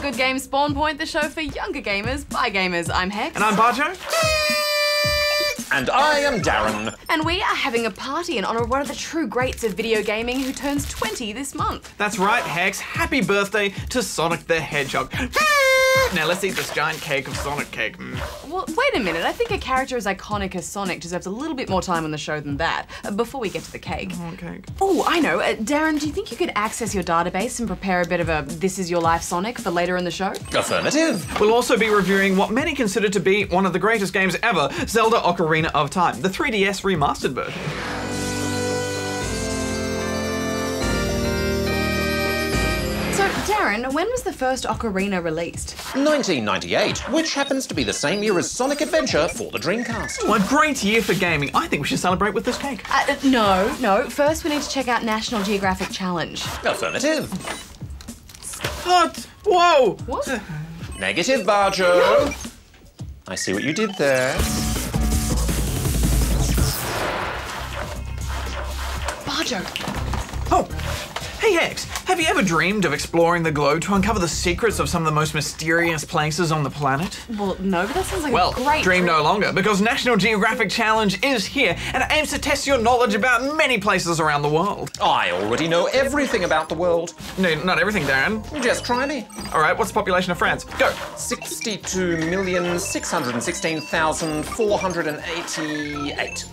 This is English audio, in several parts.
Good Game Spawn Point, the show for younger gamers by gamers. I'm Hex. And I'm Barjo. And I am Darren. And we are having a party in honour of one of the true greats of video gaming who turns 20 this month. That's right, Hex. Happy birthday to Sonic the Hedgehog. Now let's eat this giant cake of Sonic cake. Well, wait a minute. I think a character as iconic as Sonic deserves a little bit more time on the show than that, before we get to the cake. Cake. Oh, I know. Darren, do you think you could access your database and prepare a bit of a This Is Your Life Sonic for later in the show? Affirmative. We'll also be reviewing what many consider to be one of the greatest games ever, Zelda Ocarina of Time, the 3DS remastered version. So, Darren, when was the first Ocarina released? 1998, which happens to be the same year as Sonic Adventure for the Dreamcast. Well, a great year for gaming. I think we should celebrate with this cake. No. First, we need to check out National Geographic Challenge. Affirmative. What? Whoa! What? Negative, Barjo. I see what you did there. Barjo. Oh! Hey Hex, have you ever dreamed of exploring the globe to uncover the secrets of some of the most mysterious places on the planet? Well, no, but that sounds like Well, a great dream trip. no longer, because National Geographic Challenge is here and it aims to test your knowledge about many places around the world. I already know everything about the world. No, not everything, Darren. Just try me. All right, what's the population of France? Go. 62,616,488.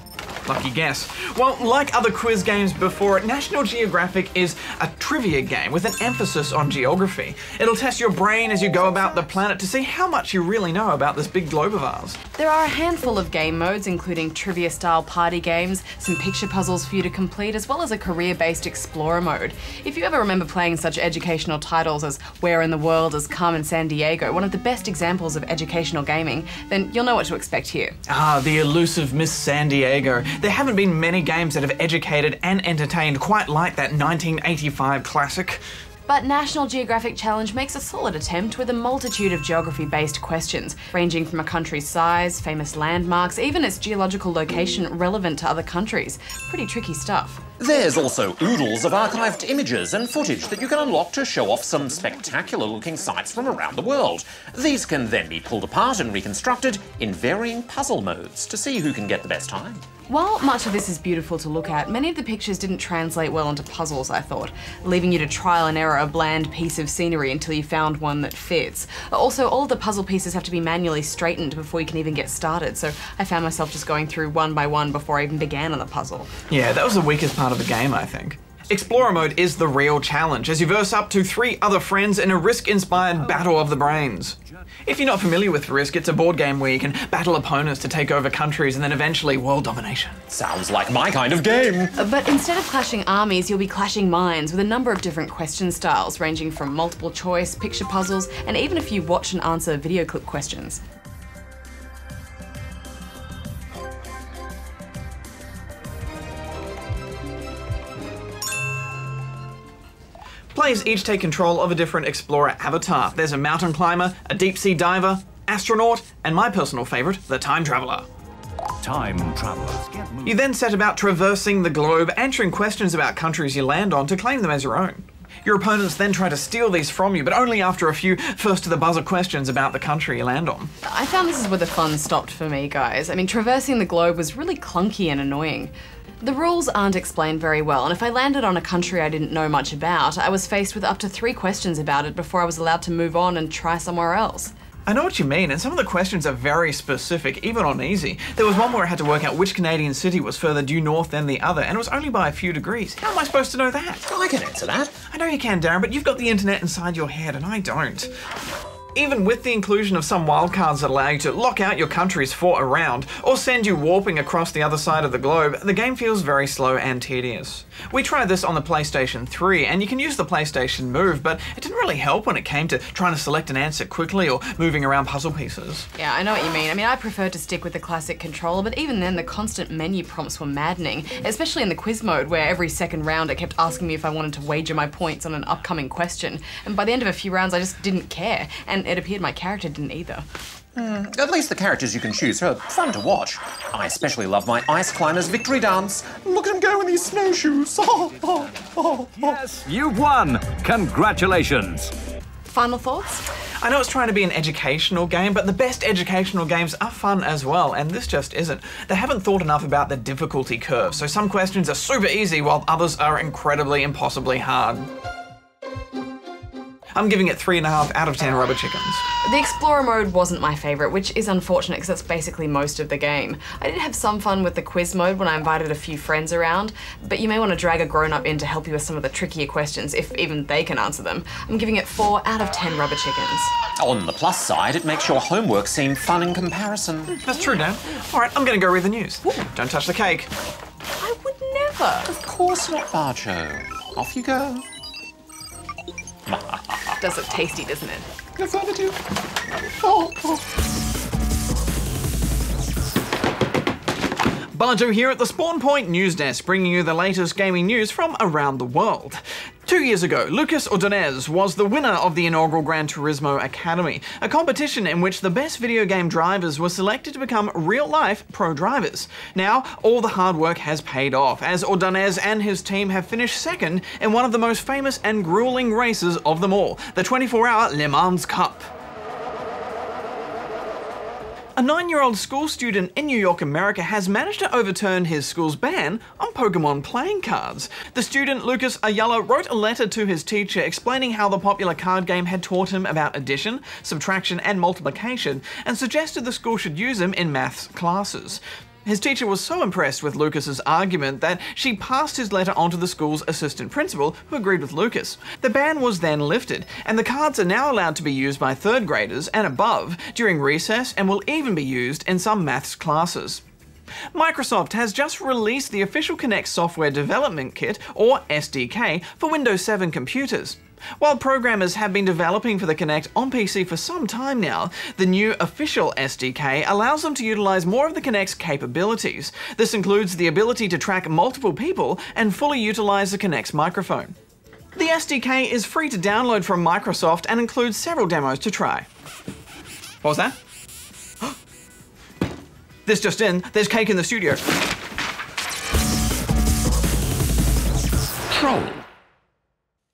Lucky guess. Well, like other quiz games before it, National Geographic is a trivia game with an emphasis on geography. It'll test your brain as you go about the planet to see how much you really know about this big globe of ours. There are a handful of game modes, including trivia-style party games, some picture puzzles for you to complete, as well as a career-based explorer mode. If you ever remember playing such educational titles as Where in the World is Carmen Sandiego, one of the best examples of educational gaming, then you'll know what to expect here. Ah, the elusive Miss Sandiego. There haven't been many games that have educated and entertained quite like that 1985 classic. But National Geographic Challenge makes a solid attempt with a multitude of geography-based questions, ranging from a country's size, famous landmarks, even its geological location relevant to other countries. Pretty tricky stuff. There's also oodles of archived images and footage that you can unlock to show off some spectacular-looking sights from around the world. These can then be pulled apart and reconstructed in varying puzzle modes to see who can get the best time. While much of this is beautiful to look at, many of the pictures didn't translate well into puzzles, I thought, leaving you to trial and error a bland piece of scenery until you found one that fits. Also, all of the puzzle pieces have to be manually straightened before you can even get started, so I found myself just going through one by one before I even began on the puzzle. Yeah, that was the weakest part of the game, I think. Explorer mode is the real challenge, as you verse up to 3 other friends in a Risk-inspired battle of the brains. If you're not familiar with Risk, it's a board game where you can battle opponents to take over countries and then eventually world domination. Sounds like my kind of game. But instead of clashing armies, you'll be clashing minds with a number of different question styles, ranging from multiple choice, picture puzzles, and even a few watch and answer video clip questions. Players each take control of a different explorer avatar. There's a mountain climber, a deep sea diver, astronaut, and my personal favourite, the time traveller. Time travelers get moving. You then set about traversing the globe, answering questions about countries you land on to claim them as your own. Your opponents then try to steal these from you, but only after a few first-to-the-buzzer questions about the country you land on. I found this is where the fun stopped for me, guys. I mean, traversing the globe was really clunky and annoying. The rules aren't explained very well, and if I landed on a country I didn't know much about, I was faced with up to 3 questions about it before I was allowed to move on and try somewhere else. I know what you mean, and some of the questions are very specific, even on easy. There was one where I had to work out which Canadian city was further due north than the other, and it was only by a few degrees. How am I supposed to know that? I can answer that. I know you can, Darren, but you've got the internet inside your head, and I don't. Even with the inclusion of some wildcards that allow you to lock out your countries for a round, or send you warping across the other side of the globe, the game feels very slow and tedious. We tried this on the PlayStation 3, and you can use the PlayStation Move, but it didn't really help when it came to trying to select an answer quickly or moving around puzzle pieces. Yeah, I know what you mean. I mean, I prefer to stick with the classic controller, but even then the constant menu prompts were maddening, especially in the quiz mode where every second round it kept asking me if I wanted to wager my points on an upcoming question. And by the end of a few rounds I just didn't care, and it appeared my character didn't either. At least the characters you can choose are fun to watch. I especially love my ice climber's victory dance. Look at him go in these snowshoes. Yes, you've won. Congratulations. Final thoughts? I know it's trying to be an educational game, but the best educational games are fun as well, and this just isn't. They haven't thought enough about the difficulty curve, so some questions are super easy while others are incredibly impossibly hard. I'm giving it 3.5 out of 10 rubber chickens. The Explorer mode wasn't my favourite, which is unfortunate because that's basically most of the game. I did have some fun with the quiz mode when I invited a few friends around, but you may want to drag a grown-up in to help you with some of the trickier questions, if even they can answer them. I'm giving it 4 out of 10 rubber chickens. On the plus side, it makes your homework seem fun in comparison. That's true, Dan. All right, I'm gonna go read the news. Ooh. Don't touch the cake. I would never. Of course not, Barjo. Off you go. Does look tasty, doesn't it? Affirmative. Barjo here at the Spawn Point News Desk, bringing you the latest gaming news from around the world. 2 years ago, Lucas Ordonez was the winner of the inaugural Gran Turismo Academy, a competition in which the best video game drivers were selected to become real-life pro drivers. Now, all the hard work has paid off, as Ordonez and his team have finished second in one of the most famous and grueling races of them all, the 24-hour Le Mans Cup. A 9-year-old school student in New York, America has managed to overturn his school's ban on Pokemon playing cards. The student, Lucas Ayala, wrote a letter to his teacher explaining how the popular card game had taught him about addition, subtraction, and multiplication, and suggested the school should use them in maths classes. His teacher was so impressed with Lucas's argument that she passed his letter on to the school's assistant principal, who agreed with Lucas. The ban was then lifted, and the cards are now allowed to be used by 3rd graders and above during recess, and will even be used in some maths classes. Microsoft has just released the official Kinect software development kit, or SDK, for Windows 7 computers. While programmers have been developing for the Kinect on PC for some time now, the new official SDK allows them to utilize more of the Kinect's capabilities. This includes the ability to track multiple people and fully utilize the Kinect's microphone. The SDK is free to download from Microsoft and includes several demos to try. What was that? This just in, there's cake in the studio. Troll.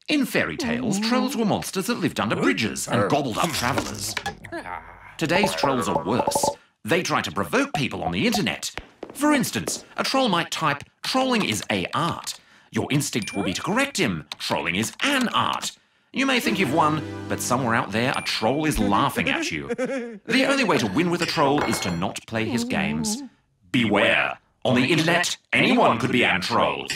In fairy tales, trolls were monsters that lived under bridges and gobbled up travellers. Today's trolls are worse. They try to provoke people on the internet. For instance, a troll might type, "Trolling is a art." Your instinct will be to correct him. Trolling is an art. You may think you've won, but somewhere out there a troll is laughing at you. The only way to win with a troll is to not play his games. Beware. On the internet, anyone could be a troll.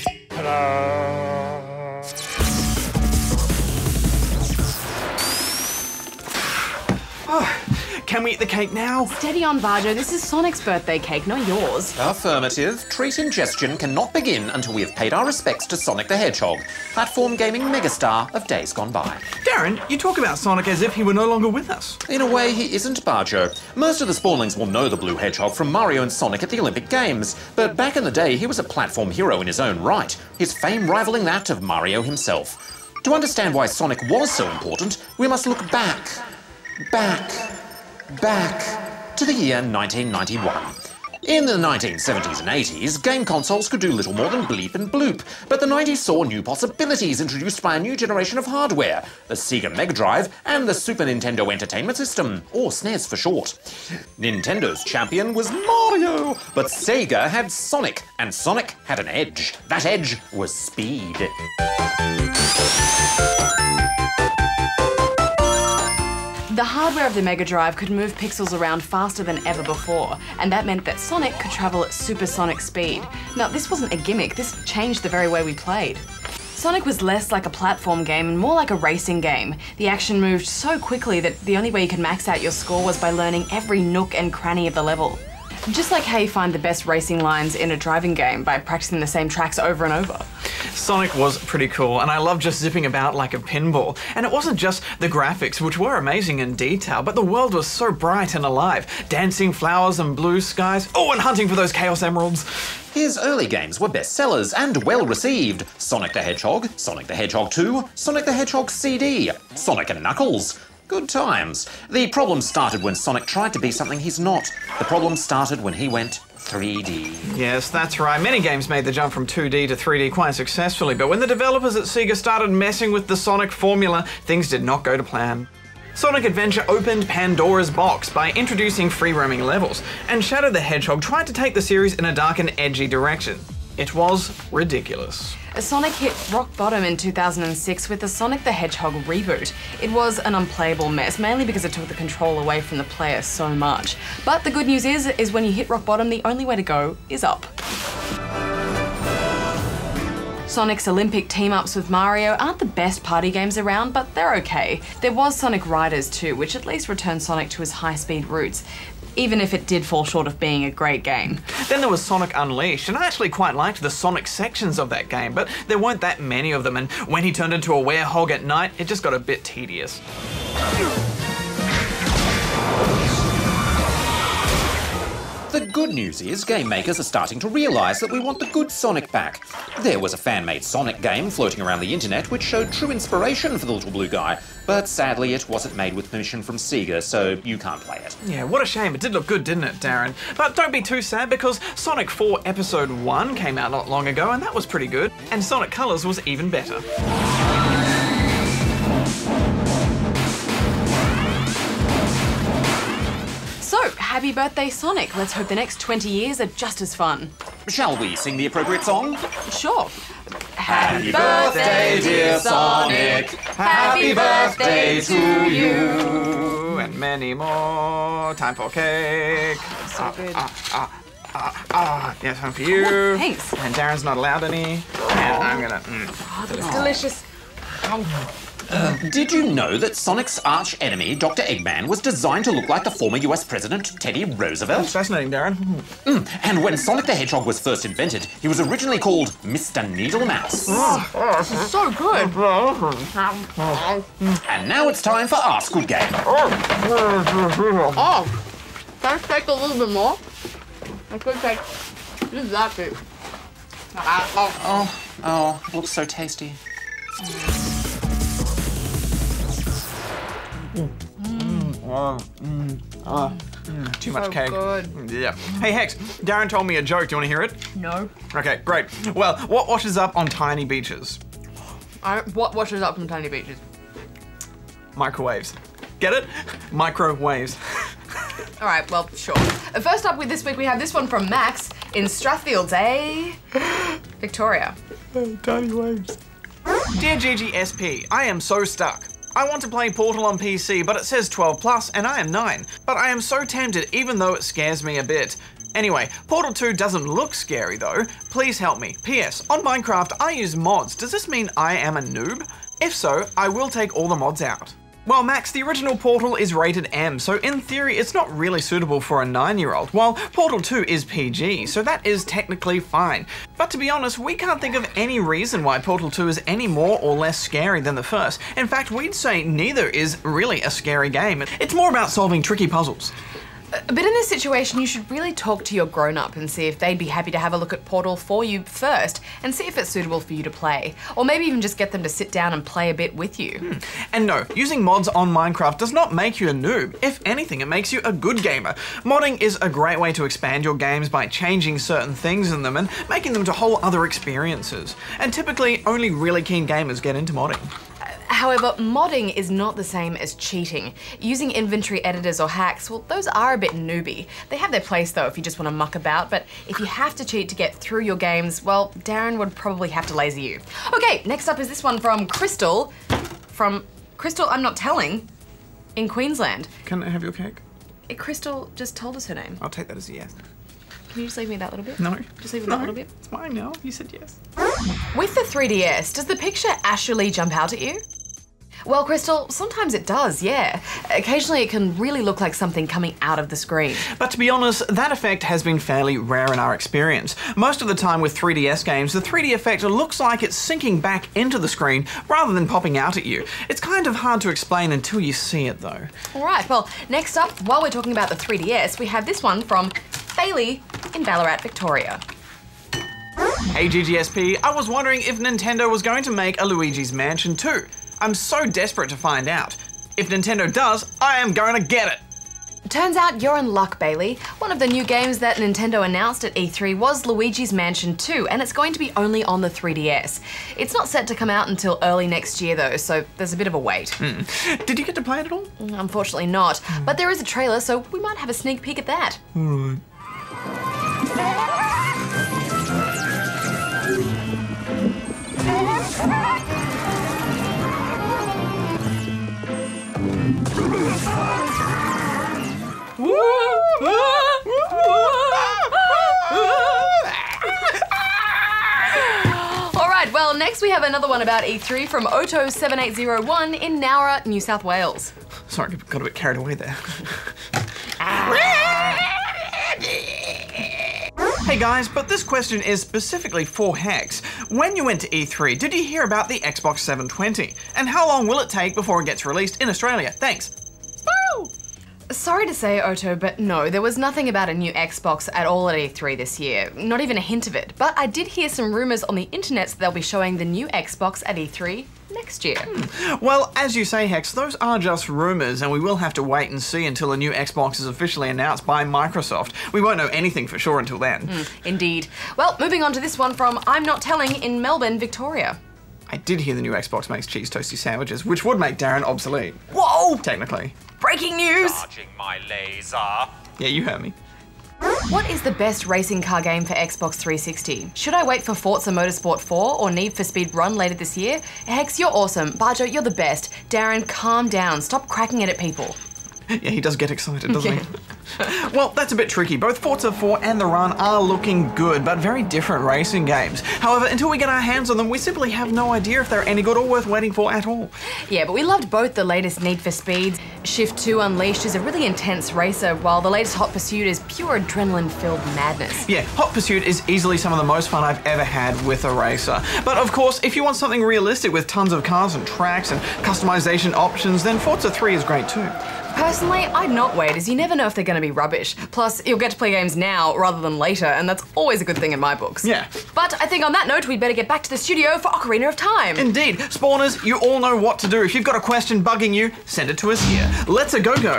Can we eat the cake now? Steady on, Barjo. This is Sonic's birthday cake, not yours. Affirmative. Treat ingestion cannot begin until we have paid our respects to Sonic the Hedgehog, platform gaming megastar of days gone by. Darren, you talk about Sonic as if he were no longer with us. In a way, he isn't, Barjo. Most of the Spawnlings will know the Blue Hedgehog from Mario and Sonic at the Olympic Games, but back in the day, he was a platform hero in his own right, his fame rivaling that of Mario himself. To understand why Sonic was so important, we must look back to the year 1991. In the 1970s and 80s, game consoles could do little more than bleep and bloop, but the 90s saw new possibilities introduced by a new generation of hardware, the Sega Mega Drive and the Super Nintendo Entertainment System, or SNES for short. Nintendo's champion was Mario, but Sega had Sonic, and Sonic had an edge. That edge was speed. The hardware of the Mega Drive could move pixels around faster than ever before, and that meant that Sonic could travel at supersonic speed. Now, this wasn't a gimmick, this changed the very way we played. Sonic was less like a platform game and more like a racing game. The action moved so quickly that the only way you could max out your score was by learning every nook and cranny of the level. Just like how you find the best racing lines in a driving game by practicing the same tracks over and over. Sonic was pretty cool, and I loved just zipping about like a pinball. And it wasn't just the graphics, which were amazing in detail, but the world was so bright and alive. Dancing flowers and blue skies. Oh, and hunting for those Chaos Emeralds. His early games were bestsellers and well received. Sonic the Hedgehog, Sonic the Hedgehog 2, Sonic the Hedgehog CD, Sonic and Knuckles. Good times. The problem started when Sonic tried to be something he's not. The problem started when he went 3D. Yes, that's right. Many games made the jump from 2D to 3D quite successfully, but when the developers at Sega started messing with the Sonic formula, things did not go to plan. Sonic Adventure opened Pandora's box by introducing free-roaming levels, and Shadow the Hedgehog tried to take the series in a dark and edgy direction. It was ridiculous. Sonic hit rock bottom in 2006 with the Sonic the Hedgehog reboot. It was an unplayable mess, mainly because it took the control away from the player so much. But the good news is when you hit rock bottom, the only way to go is up. Sonic's Olympic team-ups with Mario aren't the best party games around, but they're okay. There was Sonic Riders too, which at least returned Sonic to his high-speed roots, even if it did fall short of being a great game. Then there was Sonic Unleashed, and I actually quite liked the Sonic sections of that game, but there weren't that many of them, and when he turned into a werehog at night, it just got a bit tedious. The good news is game makers are starting to realise that we want the good Sonic back. There was a fan-made Sonic game floating around the internet which showed true inspiration for the little blue guy, but sadly it wasn't made with permission from Sega, so you can't play it. Yeah, what a shame. It did look good, didn't it, Darren? But don't be too sad, because Sonic 4 Episode 1 came out not long ago, and that was pretty good, and Sonic Colors was even better. So, happy birthday, Sonic. Let's hope the next 20 years are just as fun. Shall we sing the appropriate song? Sure. Happy birthday, dear Sonic. Happy birthday to you. And many more. Time for cake. So good. Yes, one for you. Oh, thanks. And Darren's not allowed any. And I'm gonna. Oh, that's delicious. Did you know that Sonic's arch enemy, Dr. Eggman, was designed to look like the former US President Teddy Roosevelt? Fascinating, Darren. And when Sonic the Hedgehog was first invented, he was originally called Mr. Needle Mouse. This is so good. And now it's time for Ask Good Game. Oh, can I take a little bit more? I could take just that bit. Oh, looks so tasty. Too much cake. Good. Yeah. Hey, Hex, Darren told me a joke. Do you want to hear it? No. Okay, great. Well, what washes up on tiny beaches? What washes up from tiny beaches? Microwaves. Get it? Microwaves. All right, well, sure. First up with this week, we have this one from Max in Strathfields, Victoria. Tiny waves. Dear GGSP, I am so stuck. I want to play Portal on PC, but it says 12+, and I am 9. But I am so tempted, even though it scares me a bit. Anyway, Portal 2 doesn't look scary though. Please help me. PS, on Minecraft, I use mods. Does this mean I am a noob? If so, I will take all the mods out. Well, Max, the original Portal is rated M, so in theory it's not really suitable for a 9-year-old, while Portal 2 is PG, so that is technically fine. But to be honest, we can't think of any reason why Portal 2 is any more or less scary than the first. In fact, we'd say neither is really a scary game. It's more about solving tricky puzzles. But in this situation, you should really talk to your grown-up and see if they'd be happy to have a look at Portal for you first and see if it's suitable for you to play. Or maybe even just get them to sit down and play a bit with you. And no, using mods on Minecraft does not make you a noob. If anything, it makes you a good gamer. Modding is a great way to expand your games by changing certain things in them and making them to whole other experiences. And typically, only really keen gamers get into modding. However, modding is not the same as cheating. Using inventory editors or hacks, well, those are a bit newbie. They have their place though if you just want to muck about, but if you have to cheat to get through your games, well, Darren would probably have to laser you. Okay, next up is this one from Crystal. From Crystal, I'm not telling, in Queensland. Can I have your cake? Crystal just told us her name. I'll take that as a yes. Can you just leave me that little bit? No. Just leave me that little bit? It's mine now. You said yes. With the 3DS, does the picture actually jump out at you? Well, Crystal, sometimes it does, yeah. Occasionally it can really look like something coming out of the screen. But to be honest, that effect has been fairly rare in our experience. Most of the time with 3DS games, the 3D effect looks like it's sinking back into the screen rather than popping out at you. It's kind of hard to explain until you see it though. All right, well, next up, while we're talking about the 3DS, we have this one from Bailey in Ballarat, Victoria. Hey GGSP, I was wondering if Nintendo was going to make a Luigi's Mansion 2. I'm so desperate to find out. If Nintendo does, I am going to get it. Turns out you're in luck, Bailey. One of the new games that Nintendo announced at E3 was Luigi's Mansion 2, and it's going to be only on the 3DS. It's not set to come out until early next year though, so there's a bit of a wait. Did you get to play it at all? Unfortunately not, but there is a trailer, so we might have a sneak peek at that. Alright. Alright, well, next we have another one about E3 from Oto7801 in Nowra, New South Wales. Sorry, got a bit carried away there. Hey guys, but this question is specifically for Hex. When you went to E3, did you hear about the Xbox 720? And how long will it take before it gets released in Australia? Thanks. Woo! Sorry to say, Oto, but no, there was nothing about a new Xbox at all at E3 this year. Not even a hint of it. But I did hear some rumours on the internet that they'll be showing the new Xbox at E3 next year. Well, as you say, Hex, those are just rumours, and we will have to wait and see until the new Xbox is officially announced by Microsoft. We won't know anything for sure until then. Indeed. Well, moving on to this one from I'm Not Telling in Melbourne, Victoria. I did hear the new Xbox makes cheese toasty sandwiches, which would make Darren obsolete. Whoa! Technically. Breaking news! Charging my laser. Yeah, you heard me. What is the best racing car game for Xbox 360? Should I wait for Forza Motorsport 4 or Need for Speed Run later this year? Hex, you're awesome. Bajo, you're the best. Darren, calm down. Stop cracking it at people. Yeah, he does get excited, doesn't he? Well, that's a bit tricky. Both Forza 4 and The Run are looking good, but very different racing games. However, until we get our hands on them, we simply have no idea if they're any good or worth waiting for at all. Yeah, but we loved both the latest Need for Speeds. Shift 2 Unleashed is a really intense racer, while the latest Hot Pursuit is pure adrenaline-filled madness. Yeah, Hot Pursuit is easily some of the most fun I've ever had with a racer. But of course, if you want something realistic with tons of cars and tracks and customization options, then Forza 3 is great too. Personally, I'd not wait, as you never know if they're going to be rubbish. Plus, you'll get to play games now rather than later, and that's always a good thing in my books. Yeah. But I think on that note, we'd better get back to the studio for Ocarina of Time. Indeed. Spawners, you all know what to do. If you've got a question bugging you, send it to us here. Let's a go-go.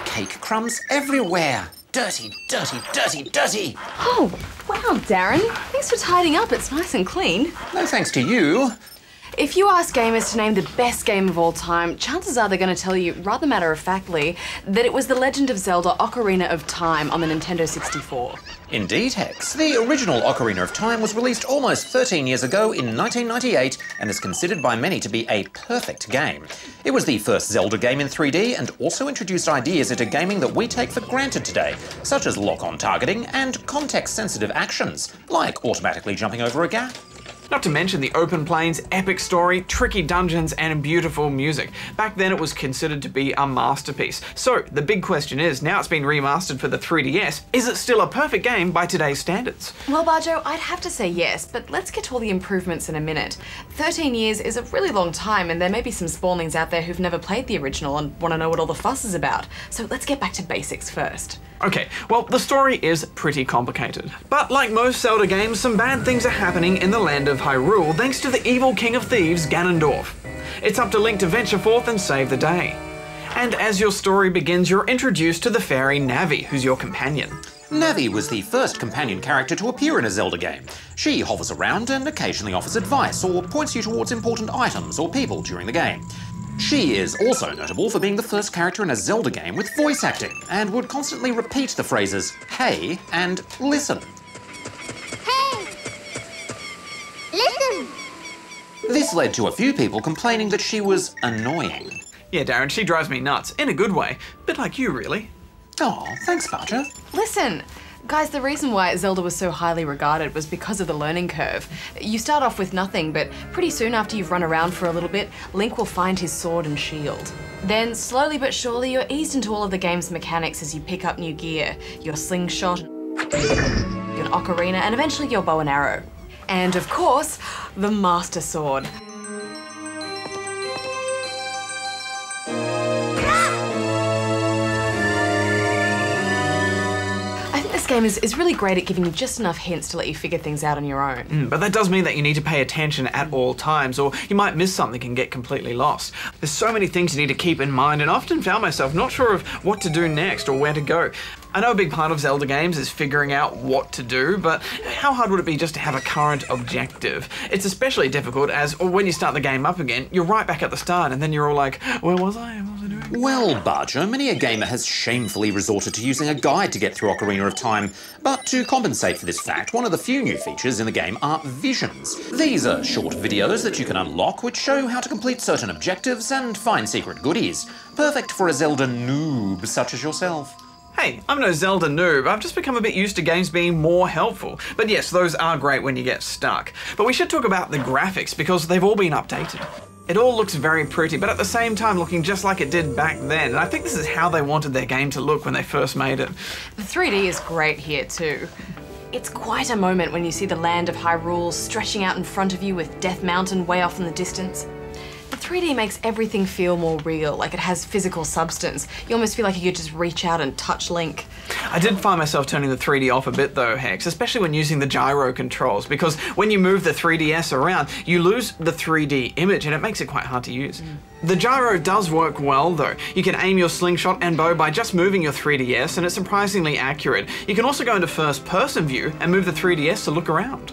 Cake crumbs everywhere. Dirty, dirty, dirty, dirty. Oh, wow, Darren. Thanks for tidying up. It's nice and clean. No thanks to you. If you ask gamers to name the best game of all time, chances are they're going to tell you, rather matter-of-factly, that it was The Legend of Zelda Ocarina of Time on the Nintendo 64. Indeed, Hex. The original Ocarina of Time was released almost 13 years ago in 1998 and is considered by many to be a perfect game. It was the first Zelda game in 3D and also introduced ideas into gaming that we take for granted today, such as lock-on targeting and context-sensitive actions, like automatically jumping over a gap. Not to mention the open plains, epic story, tricky dungeons, and beautiful music. Back then it was considered to be a masterpiece. So the big question is, now it's been remastered for the 3DS, is it still a perfect game by today's standards? Well, Bajo, I'd have to say yes, but let's get to all the improvements in a minute. 13 years is a really long time, and there may be some spawnlings out there who've never played the original and want to know what all the fuss is about. So let's get back to basics first. Okay, well, the story is pretty complicated. But like most Zelda games, some bad things are happening in the land of Hyrule thanks to the evil king of thieves, Ganondorf. It's up to Link to venture forth and save the day. And as your story begins, you're introduced to the fairy Navi, who's your companion. Navi was the first companion character to appear in a Zelda game. She hovers around and occasionally offers advice or points you towards important items or people during the game. She is also notable for being the first character in a Zelda game with voice acting, and would constantly repeat the phrases, "Hey" and "Listen." Hey! Listen! This led to a few people complaining that she was annoying. Yeah, Darren, she drives me nuts, in a good way. Bit like you, really. Oh, thanks, Barger. Listen! Guys, the reason why Zelda was so highly regarded was because of the learning curve. You start off with nothing, but pretty soon after you've run around for a little bit, Link will find his sword and shield. Then, slowly but surely, you're eased into all of the game's mechanics as you pick up new gear, your slingshot, your ocarina, and eventually your bow and arrow. And of course, the Master Sword. game is really great at giving you just enough hints to let you figure things out on your own. But that does mean that you need to pay attention at all times, or you might miss something and get completely lost. There's so many things you need to keep in mind, and I often found myself not sure of what to do next or where to go. I know a big part of Zelda games is figuring out what to do, but how hard would it be just to have a current objective? It's especially difficult as when you start the game up again, you're right back at the start, and then you're all like, where was I? What was I doing? Well, Barjo, many a gamer has shamefully resorted to using a guide to get through Ocarina of Time. But to compensate for this fact, one of the few new features in the game are visions. These are short videos that you can unlock which show how to complete certain objectives and find secret goodies. Perfect for a Zelda noob such as yourself. Hey, I'm no Zelda noob, I've just become a bit used to games being more helpful. But yes, those are great when you get stuck. But we should talk about the graphics because they've all been updated. It all looks very pretty, but at the same time looking just like it did back then. And I think this is how they wanted their game to look when they first made it. The 3D is great here too. It's quite a moment when you see the land of Hyrule stretching out in front of you with Death Mountain way off in the distance. The 3D makes everything feel more real, like it has physical substance. You almost feel like you could just reach out and touch Link. I did find myself turning the 3D off a bit though, Hex, especially when using the gyro controls, because when you move the 3DS around, you lose the 3D image and it makes it quite hard to use. The gyro does work well though. You can aim your slingshot and bow by just moving your 3DS and it's surprisingly accurate. You can also go into first person view and move the 3DS to look around.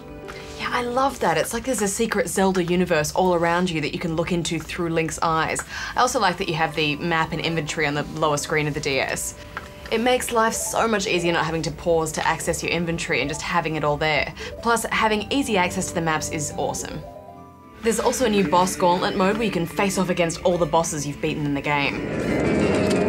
Yeah, I love that. It's like there's a secret Zelda universe all around you that you can look into through Link's eyes. I also like that you have the map and inventory on the lower screen of the DS. It makes life so much easier not having to pause to access your inventory and just having it all there. Plus, having easy access to the maps is awesome. There's also a new boss gauntlet mode where you can face off against all the bosses you've beaten in the game.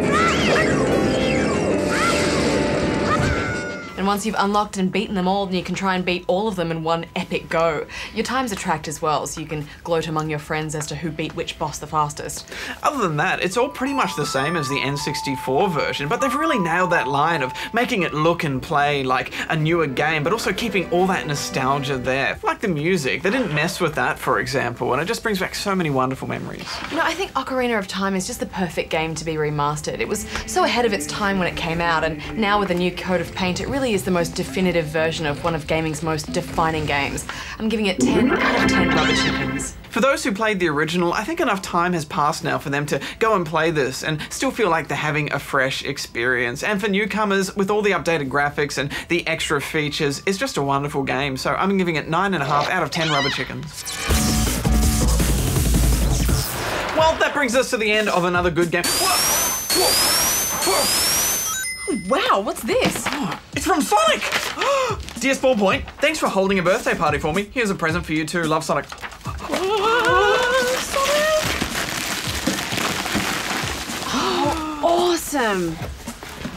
And once you've unlocked and beaten them all, then you can try and beat all of them in one epic go. Your times are tracked as well, so you can gloat among your friends as to who beat which boss the fastest. Other than that, it's all pretty much the same as the N64 version, but they've really nailed that line of making it look and play like a newer game, but also keeping all that nostalgia there. Like the music, they didn't mess with that, for example, and it just brings back so many wonderful memories. You know, I think Ocarina of Time is just the perfect game to be remastered. It was so ahead of its time when it came out, and now with a new coat of paint, it really is the most definitive version of one of gaming's most defining games. I'm giving it 10 out of 10 rubber chickens. For those who played the original, I think enough time has passed now for them to go and play this and still feel like they're having a fresh experience. And for newcomers, with all the updated graphics and the extra features, it's just a wonderful game. So I'm giving it 9.5 out of 10 rubber chickens. Well, that brings us to the end of another good game. Whoa! Whoa! Whoa! Wow, what's this? Oh, it's from Sonic! Dear Spawn Point, thanks for holding a birthday party for me. Here's a present for you too. Love, Sonic. Oh, awesome!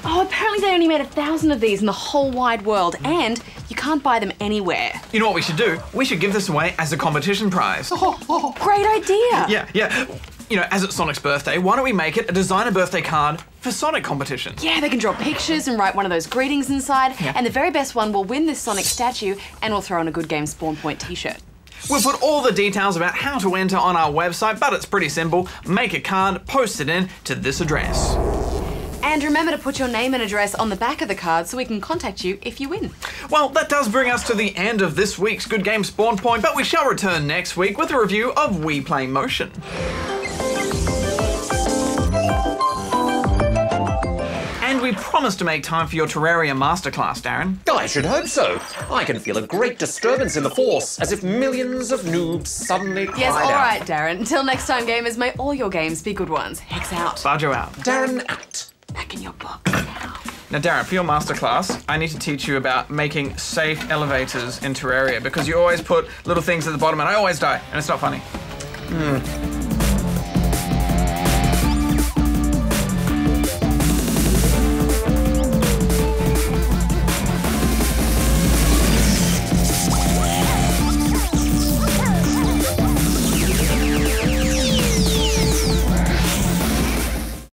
Oh, apparently they only made 1,000 of these in the whole wide world, and you can't buy them anywhere. You know what we should do? We should give this away as a competition prize. Great idea! Yeah. You know, as it's Sonic's birthday, why don't we make it a designer birthday card for Sonic competitions? Yeah, they can draw pictures and write one of those greetings inside, and the very best one will win this Sonic statue, and we'll throw in a Good Game Spawn Point t-shirt. We'll put all the details about how to enter on our website, but it's pretty simple. Make a card, post it in to this address. And remember to put your name and address on the back of the card so we can contact you if you win. Well, that does bring us to the end of this week's Good Game Spawn Point, but we shall return next week with a review of Wii Play Motion. And we promised to make time for your Terraria Masterclass, Darren. I should hope so. I can feel a great disturbance in the Force, as if millions of noobs suddenly cried Yes, out. all right, Darren. Until next time, gamers, may all your games be good ones. Hex out. Barjo out. Darren out. Back in your box now. Now, Darren, for your masterclass, I need to teach you about making safe elevators in Terraria because you always put little things at the bottom and I always die, and it's not funny.